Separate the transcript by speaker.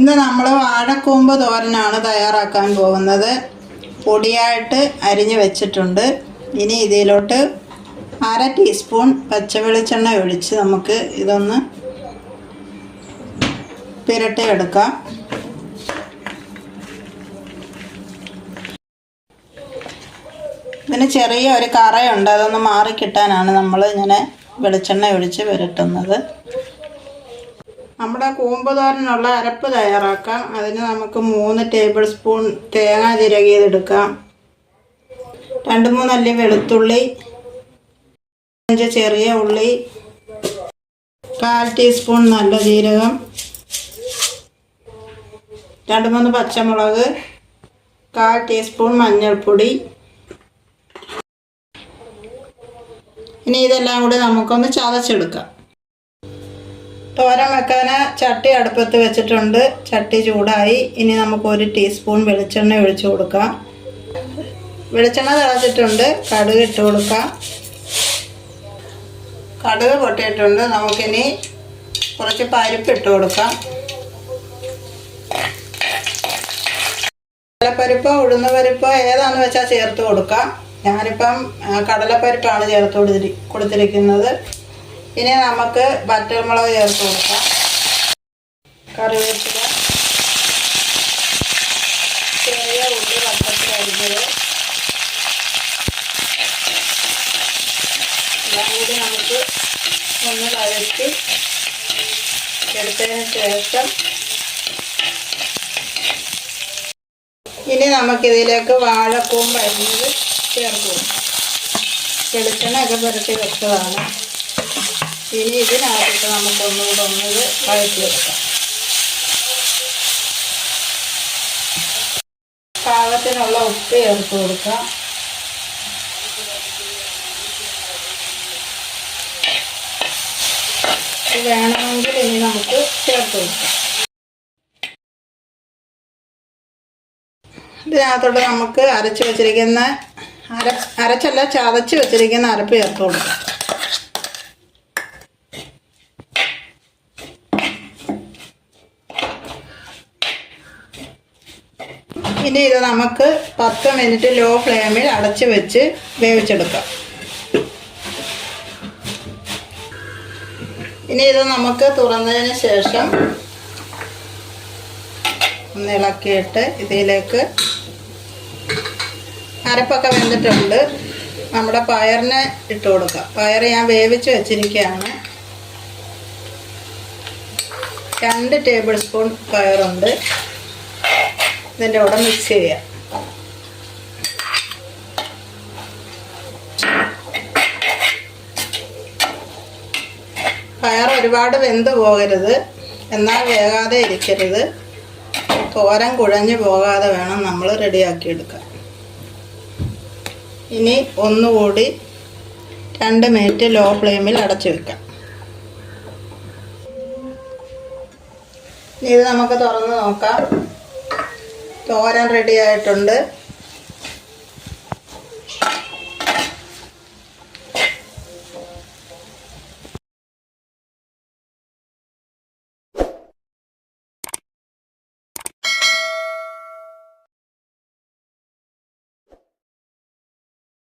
Speaker 1: ഇന്ന് നമ്മൾ വാഴക്കൂമ്പ് തോരനാണ് തയ്യാറാക്കാൻ പോകുന്നത്. പൊടിയായിട്ട് അരിഞ്ഞു വെച്ചിട്ടുണ്ട്. ഇനി ഇതിലോട്ട് 1/2 ടീസ്പൂൺ പച്ചവെളിച്ചെണ്ണ ഒഴിച്ച് നമുക്ക് ഇതൊന്ന് പുരട്ടിയെടുക്കാം. ഇതിന് ചെറിയ ഒരു കറയുണ്ട്, അതൊന്ന് മാറിക്കിട്ടാനാണ് നമ്മൾ ഇങ്ങനെ വെളിച്ചെണ്ണ ഒഴിച്ച് പുരട്ടുന്നത്. നമ്മുടെ കൂമ്പ് തോരനുള്ള അരപ്പ് തയ്യാറാക്കാം. അതിന് നമുക്ക് 3 ടേബിൾ സ്പൂൺ തേങ്ങ ചിരകിയതെടുക്കാം, 2-3 അല്ലി വെളുത്തുള്ളി, 5 ചെറിയ ഉള്ളി, 1/4 ടീസ്പൂൺ നല്ല ജീരകം, 2-3 പച്ചമുളക്, 1/4 ടീസ്പൂൺ മഞ്ഞൾപ്പൊടി. ഇനി ഇതെല്ലാം കൂടി നമുക്കൊന്ന് ചതച്ചെടുക്കാം. തോരൻ വെക്കാൻ ചട്ടി അടുപ്പത്ത് വെച്ചിട്ടുണ്ട്. ചട്ടി ചൂടായി. ഇനി നമുക്ക് 1 ടീസ്പൂൺ വെളിച്ചെണ്ണ ഒഴിച്ചു കൊടുക്കാം. വെളിച്ചെണ്ണ തിളച്ചിട്ടുണ്ട്. കടുക് ഇട്ട് കൊടുക്കാം. കടുക് പൊട്ടിയിട്ടുണ്ട്. നമുക്കിനി കുറച്ച് പരിപ്പ് ഇട്ട് കൊടുക്കാം. കടലപ്പരിപ്പോ ഉഴുന്ന പരിപ്പോ ഏതാണെന്ന് വെച്ചാൽ ചേർത്ത് കൊടുക്കാം. ഞാനിപ്പം കടലപ്പരിപ്പാണ് ചേർത്ത് കൊടുത്തിരിക്കുന്നത്. ഇനി നമുക്ക് വറ്റൽമുളക് ചേർത്ത് കൊടുക്കാം, കറിവേപ്പില, ചെറിയ ഉള്ളി വട്ടത്തിൽ അരിഞ്ഞത്, എല്ലാം കൂടി നമുക്ക് ഒന്ന് വഴറ്റി എടുത്തതിന് ശേഷം ഇനി നമുക്കിതിലേക്ക് വാഴക്കൂമ്പ് അരിഞ്ഞത് ചേർത്ത് കൊടുക്കാം. വെളിച്ചെണ്ണയൊക്കെ പുരട്ടി വെച്ചതാണ്. ഇനി ഇതിനകത്ത് നമുക്കൊന്നുകൂടെ വഴറ്റിയെടുക്കാം. പാകത്തിനുള്ള ഉപ്പ് ചേർത്ത് കൊടുക്കാം. വേണമെങ്കിൽ ഇനി നമുക്ക് ചേർത്ത് കൊടുക്കാം. ഇതിനകത്തോട്ട് നമുക്ക് അരച്ചല്ല ചതച്ച് വെച്ചിരിക്കുന്ന അരപ്പ് ചേർത്ത് കൊടുക്കാം. ഇനി ഇത് നമുക്ക് 10 മിനിറ്റ് ലോ ഫ്ലെയിമിൽ അടച്ച് വെച്ച് വേവിച്ചെടുക്കാം. ഇനി ഇത് നമുക്ക് തുറന്നതിന് ശേഷം ഒന്ന് ഇളക്കിയിട്ട് ഇതിലേക്ക് അരപ്പൊക്കെ വെന്തിട്ടുണ്ട്. നമ്മുടെ പയറിനെ ഇട്ട് കൊടുക്കാം. പയർ ഞാൻ വേവിച്ച് വെച്ചിരിക്കുകയാണ്. 2 ടേബിൾ സ്പൂൺ പയറുണ്ട്. ഇതിൻ്റെ കൂടെ മിക്സ് ചെയ്യാം. പയർ ഒരുപാട് വെന്ത് പോകരുത്, എന്നാൽ വേകാതെ ഇരിക്കരുത്. തോരൻ കുഴഞ്ഞു പോകാതെ വേണം നമ്മൾ റെഡിയാക്കി എടുക്കാൻ. ഇനി ഒന്നുകൂടി 2 മിനിറ്റ് ലോ ഫ്ലെയിമിൽ അടച്ചു വെക്കാം. ഇത് നമുക്ക് തുറന്ന് നോക്കാം. തോരൻ റെഡി ആയിട്ടുണ്ട്.